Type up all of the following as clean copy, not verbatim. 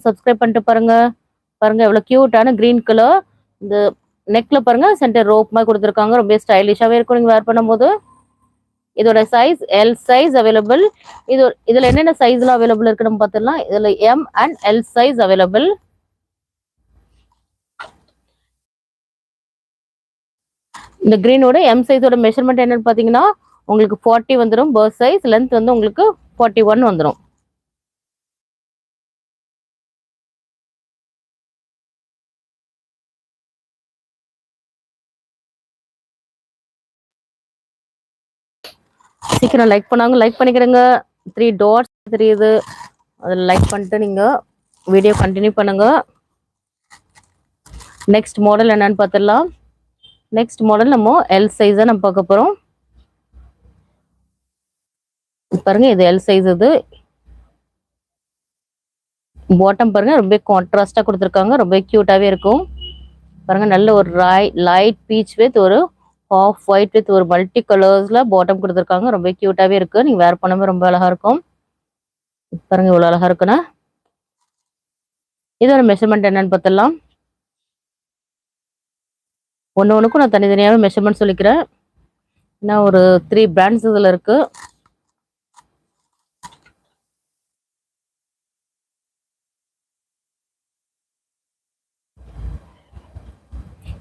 Subscribe பண்ணிட்டு பாருங்க. பாருங்க எவ்வளவு கியூட்டான கிரீன் கலர். இந்த நெக்ல பாருங்க சென்டர் ரோப் மாதிரி கொடுத்துருக்காங்க. ரொம்ப ஸ்டைலிஷாவே இருக்கும் நீங்க வேர் பண்ணும்போது. இதோட சைஸ் எல் சைஸ் அவைலபிள். இதுல என்னென்ன சைஸ்ல அவைலபிள் இருக்குன்னு பார்த்துடலாம். இதுல M and L size available. இந்த கிரீனோட எம் சைஸோட மெஷர்மெண்ட் என்னன்னு பாத்தீங்கன்னா உங்களுக்கு 40 வந்துடும். பர்ஸ்ட் சைஸ் லென்த் வந்து உங்களுக்கு 41 வந்துடும். சீக்கிரம் லைக் பண்ணாங்க லைக் பண்ணிக்கிறேங்க. 3 டாட்ஸ் தெரியுது, அதில் லைக் பண்ணிட்டு நீங்க வீடியோ கண்டினியூ பண்ணுங்க. நெக்ஸ்ட் மாடல் என்னன்னு பார்த்துடலாம். நெக்ஸ்ட் மாடல் நம்ம எல் சைஸா நம்ம பார்க்க போறோம். பாருங்க இது எல் சைஸ். இது பாட்டம் பாருங்க ரொம்ப கான்ட்ராஸ்டா கொடுத்துருக்காங்க. ரொம்ப கியூட்டாவே இருக்கும். பாருங்க நல்ல ஒரு லைட் பீச் வித் ஒரு ஆஃப் ஒயிட் வித் ஒரு மல்டி கலர்ஸ்ல பாட்டம் கொடுத்துருக்காங்க. ரொம்ப கியூட்டாவே இருக்கு. நீங்க வேர் பண்ணும்போது ரொம்ப அழகா இருக்கும். பாருங்க இவ்வளவு அழகா இருக்குன்னா. இதோட மெஷர்மெண்ட் என்னன்னு பார்த்துடலாம். ஒன்னுக்கும் நான் தனித்தனியாவே மெஷர்மெண்ட் சொல்லிக்கிறேன். நான் ஒரு 3 பிராண்ட்ஸ் இதுல இருக்கு.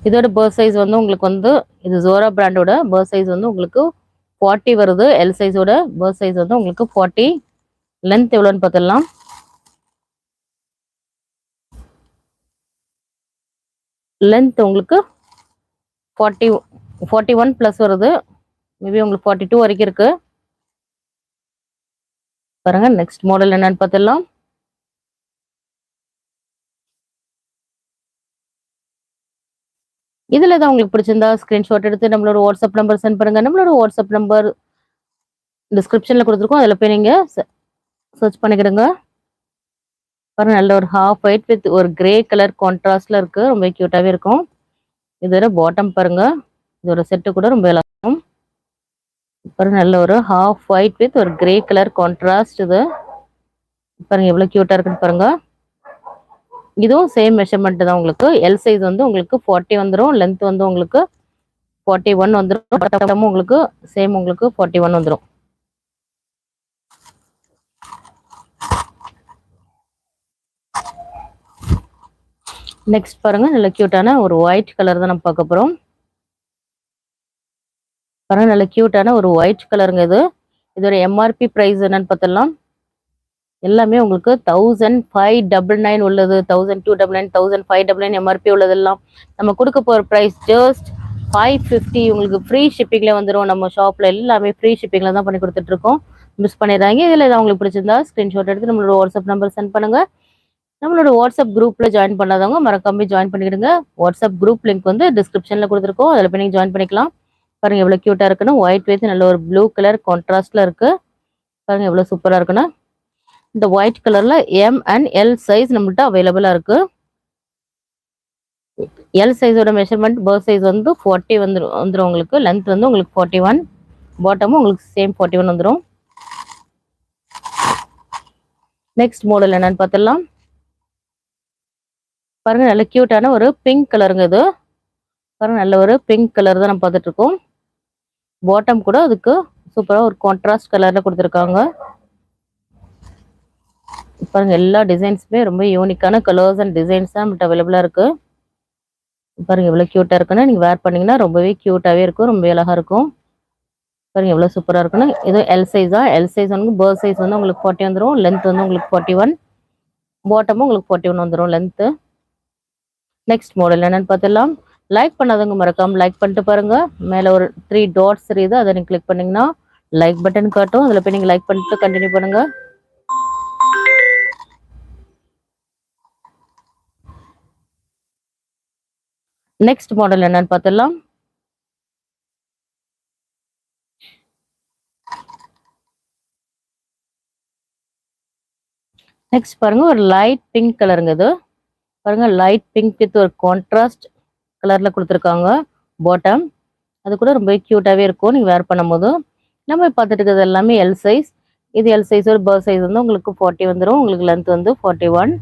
இதோட பர்ஸ் சைஸ் வந்து உங்களுக்கு வந்து இது ஜோரா பிராண்டோட பர்ஸ் சைஸ் வந்து உங்களுக்கு 40 வருது. எல் சைஸோட பர்ஸ் சைஸ் வந்து உங்களுக்கு 40. லென்த் எவ்வளோன்னு பார்த்துடலாம். லென்த் உங்களுக்கு 41 பிளஸ் வருது. மேபி உங்களுக்கு 42 வரைக்கும் இருக்கு. பாருங்க நெக்ஸ்ட் மாடல் என்னன்னு பார்த்துடலாம். இதுல தான் உங்களுக்கு பிடிச்சிருந்தா ஸ்கிரீன்ஷாட் எடுத்து நம்மளோட வாட்ஸ்அப் நம்பர் சென்ட் பண்ணுங்க. நம்மளோட வாட்ஸ்அப் நம்பர் டிஸ்கிரிப்ஷன்ல கொடுத்துருக்கோம். அதில் போய் நீங்க சர்ச் பண்ணிக்கிடுங்க. பாருங்க நல்ல ஒரு ஹாஃப் ஒயிட் வித் ஒரு கிரே கலர் கான்ட்ராஸ்ட்ல இருக்கு. ரொம்ப கியூட்டாவே இருக்கும். இதோட பாட்டம் பாருங்க. இதோட செட்டு கூட ரொம்ப இருக்கும். பாருங்க நல்ல ஒரு ஹாஃப் ஒயிட் வித் ஒரு கிரே கலர் கான்ட்ராஸ்ட். இது பாருங்க எவ்வளவு கியூட்டா இருக்குன்னு பாருங்க. இதுவும் சேம் மெஷர்மெண்ட் தான். உங்களுக்கு எல் சைஸ் வந்து உங்களுக்கு 40 வந்துடும். லென்த் வந்து உங்களுக்கு 41 வந்துடும். உங்களுக்கு சேம் உங்களுக்கு 41 வந்துடும். நெக்ஸ்ட் பாருங்க நல்ல கியூட்டான ஒரு ஒயிட் கலர் தான் நம்ம பார்க்க போறோம். பாருங்க நல்ல கியூட்டான ஒரு ஒயிட் கலருங்க. இதோட எம்ஆர்பி பிரைஸ் என்னன்னு பார்த்தலாம். எல்லாமே உங்களுக்கு 1599 உள்ளது, 1299, 1599 எம்ஆர்பி உள்ளதெல்லாம் நம்ம கொடுக்க போற பிரைஸ் ஜஸ்ட் 550. உங்களுக்கு ஃப்ரீ ஷிப்பிங்ல வந்துடும். நம்ம ஷாப்ல எல்லாமே ஃப்ரீ ஷிப்பிங்ல தான் பண்ணி கொடுத்துட்டு இருக்கோம். மிஸ் பண்ணிடுறாங்க. இதுல ஏதாவது உங்களுக்கு பிடிச்சிருந்தா ஸ்கிரீன்ஷாட் எடுத்து நம்மளோட வாட்ஸ்அப் நம்பர் சென்ட் பண்ணுங்க. நம்மளோட வாட்ஸ்அப் குரூப்ல ஜாயின் பண்ணாதவங்க மறக்காம ஜாயின் பண்ணிக்கிடுங்க. வாட்ஸ்அப் குரூப் லிங்க் வந்து டிஸ்கிரிப்ஷன்ல கொடுத்துருக்கோம். அதில் போய் நீங்க ஜாயின் பண்ணிக்கலாம். பாருங்க எவ்வளவு கியூட்டா இருக்குன்னு. ஒயிட் வித் நல்ல ஒரு ப்ளூ கலர் கான்ட்ராஸ்ட்ல இருக்கு. பாருங்க எவ்வளவு சூப்பரா இருக்குன்னா. இந்த ஒயிட் கலர்ல எம் அண்ட் எல் சைஸ் நம்மள்ட்ட அவைலபிளா இருக்கு. எல் சைஸோட மெஷர்மெண்ட் பர்த் சைஸ் வந்து 40 வந்துடும் உங்களுக்கு. லென்த் வந்து உங்களுக்கு 41. பாட்டமும் உங்களுக்கு சேம் 41 வந்துடும். நெக்ஸ்ட் மாடல் என்னன்னு பார்த்துடலாம். பாருங்க நல்ல கியூட்டான ஒரு பிங்க் கலருங்க. இது பாருங்க நல்ல ஒரு பிங்க் கலர் தான் நம்ம பார்த்துட்டு இருக்கோம். பாட்டம் கூட அதுக்கு சூப்பரா ஒரு கான்ட்ராஸ்ட் கலர்ல கொடுத்துருக்காங்க. பாருங்க எல்லா டிசைன்ஸுமே ரொம்ப யூனிக்கான கலர்ஸ் அண்ட் டிசைன்ஸ் தான் நம்மகிட்ட அவைலபிளா இருக்கு. பாருங்க எவ்வளவு கியூட்டா இருக்குன்னா. நீங்க வேர் பண்ணீங்கன்னா ரொம்பவே கியூட்டாவே இருக்கும். ரொம்ப அழகா இருக்கும். பாருங்க எவ்வளவு சூப்பரா இருக்குன்னா. இது எல் சைஸ் தான். எல் சைஸ் வந்து பர்த் சைஸ் வந்து உங்களுக்கு 40 வந்துடும். லென்த் வந்து உங்களுக்கு 41. பாட்டமும் உங்களுக்கு 41 வந்துடும் லென்த். நெக்ஸ்ட் மாடல் என்னன்னு பார்த்துடலாம். லைக் பண்ணாதவங்க மறக்காம லைக் பண்ணிட்டு பாருங்க. மேல ஒரு 3 டாட்ஸ் தெரியுது, அதை நீங்க கிளிக் பண்ணீங்கன்னா லைக் பட்டன் காட்டும். அதுல போய் நீங்க லைக் பண்ணிட்டு கண்டினியூ பண்ணுங்க. நெக்ஸ்ட் மாடல் என்னன்னு பார்த்துடலாம். நெக்ஸ்ட் பாருங்க ஒரு லைட் பிங்க் கலருங்க. இது பாருங்க லைட் பிங்க் வித் ஒரு கான்ட்ராஸ்ட் கலர்ல கொடுத்துருக்காங்க. பாட்டம் அது கூட ரொம்ப கியூட்டாவே இருக்கும் நீங்க வேர் பண்ணும்போது. நம்ம பார்த்துட்டு இருக்கிறது எல்லாமே எல் சைஸ். இது எல் சைஸ். ஒரு பர்த் சைஸ் வந்து உங்களுக்கு 40 வந்துடும். உங்களுக்கு லென்த் வந்து 41.